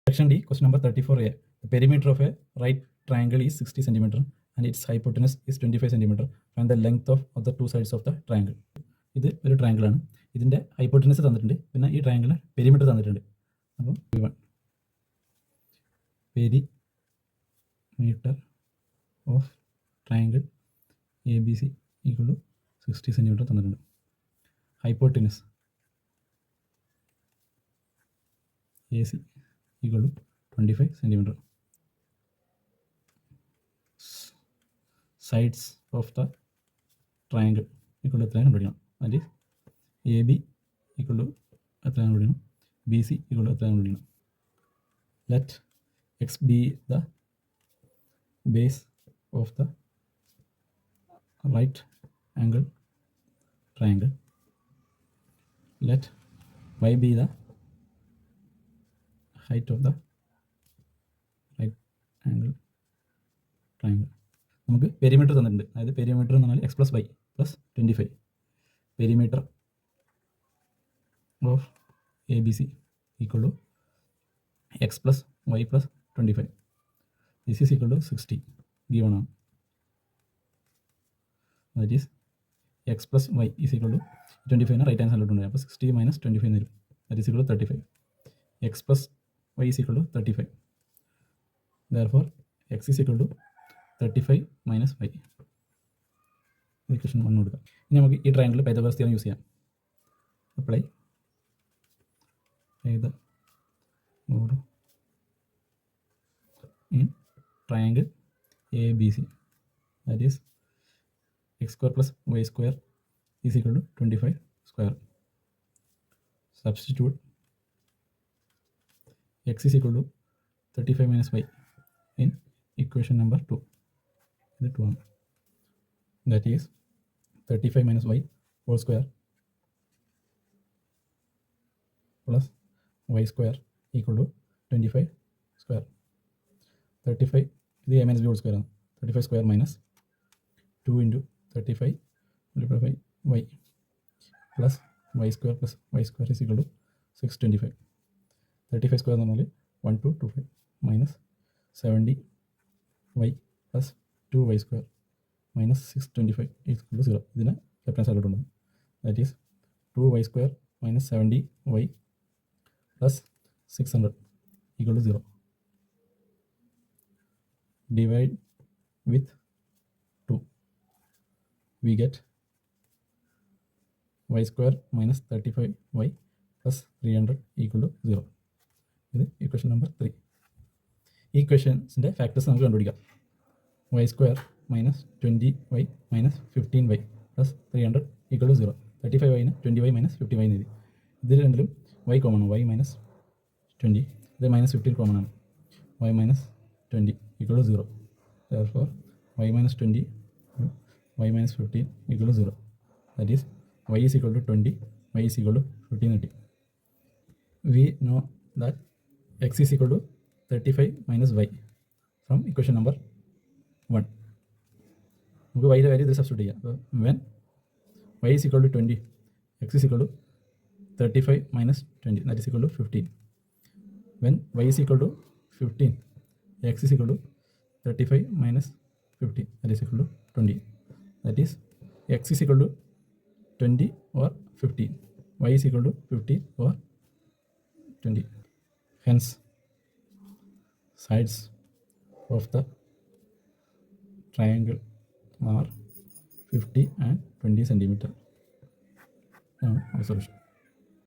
Section D, question number 34A. The perimeter of a right triangle is 60 centimeter and its hypotenuse is 25 centimeter. Find the length of the two sides of the triangle. ഇത് ഒരു triangle ആണ്. ഇതിൻ്റെ hypotenuse തന്നിട്ടുണ്ട്. പിന്നെ ഈ ട്രയാങ്കിളിന് perimeter തന്നിട്ടുണ്ട്. അപ്പോൾ perimeter of triangle A B C equal to 60 centimetre തന്നിട്ടുണ്ട്. Hypotenuse A C equal to 25 centimeter. Sides of the triangle equal to എത്രയാണ് കണ്ടുപിടിക്കണം. that is AB equal to എത്രയാണ് കണ്ടുപിടിക്കണം, BC equal to എത്രയാണ് കണ്ടുപിടിക്കണം. let x be the base of the right angle triangle. let y be the height of the right angle triangle. നമുക്ക് perimeter തന്നിട്ടുണ്ട്. അതായത് perimeter എന്ന് പറഞ്ഞാൽ x plus y plus 25. Perimeter of A B C equal to x plus y plus 25. This is equal to 60 given ആണ്. That is x plus y is equal to 25 right hand സൈഡിലോട്ടുണ്ട്. അപ്പോൾ 60 minus 25 എന്ന് വരും. That is equal to 35. X plus y is equal to 35. Therefore, x is equal to 35 minus y. Equation 1 കൊടുക്കാം. ഇനി നമുക്ക് ഈ triangle Pythagoras theorem use ചെയ്യാം. Apply Pythagoras in triangle ABC. That is x square plus y square is equal to 25 square. Substitute x is equal to 35 minus y in equation number 2. The 2 one. That is 35 minus y whole square plus y square equal to 25 square. 35 the a minus b whole square. 35 square minus 2 into 35 multiplied by y plus y square is equal to 625. 35 square എന്ന് പറഞ്ഞാൽ 1225 minus 70 y plus 2y square minus 625 equal to 0. ഇതിന് left hand സൈഡിലോട്ടുണ്ട്. That is 2y square minus 70y plus 600 equal to 0. Divide with 2 we get y square minus 35y plus 300 equal to 0. ഇത് equation number 3. ഈ ഇക്വേഷൻസിൻ്റെ factors നമുക്ക് കണ്ടുപിടിക്കാം. Y square minus 20y minus 15y plus 300 equal to 0. 35yന് 20y minus 50y എഴുതി. ഇതിൽ രണ്ടിലും y common ആണ്. y minus 20 ഇത് മൈനസ് 15 കോമൺ ആണ്. y minus 20 equal to 0. therefore y minus 20 y minus 15 equal to 0. That is y is equal to 20 y is equal to 15 കിട്ടി. We know that x is equal to 35 minus y from equation number 1. നമുക്ക് y യുടെ value ഇതിൽ substitute ചെയ്യാം. അപ്പോൾ when y is equal to 20 x is equal to 35 minus 20 that is equal to 15. when y is equal to 15 x is equal to 35 minus 15 that is equal to 20. that is x is equal to 20 or 15, y is equal to 15 or 20. Hence, sides of the triangle are 50 and 20 centimeter. Now, solution.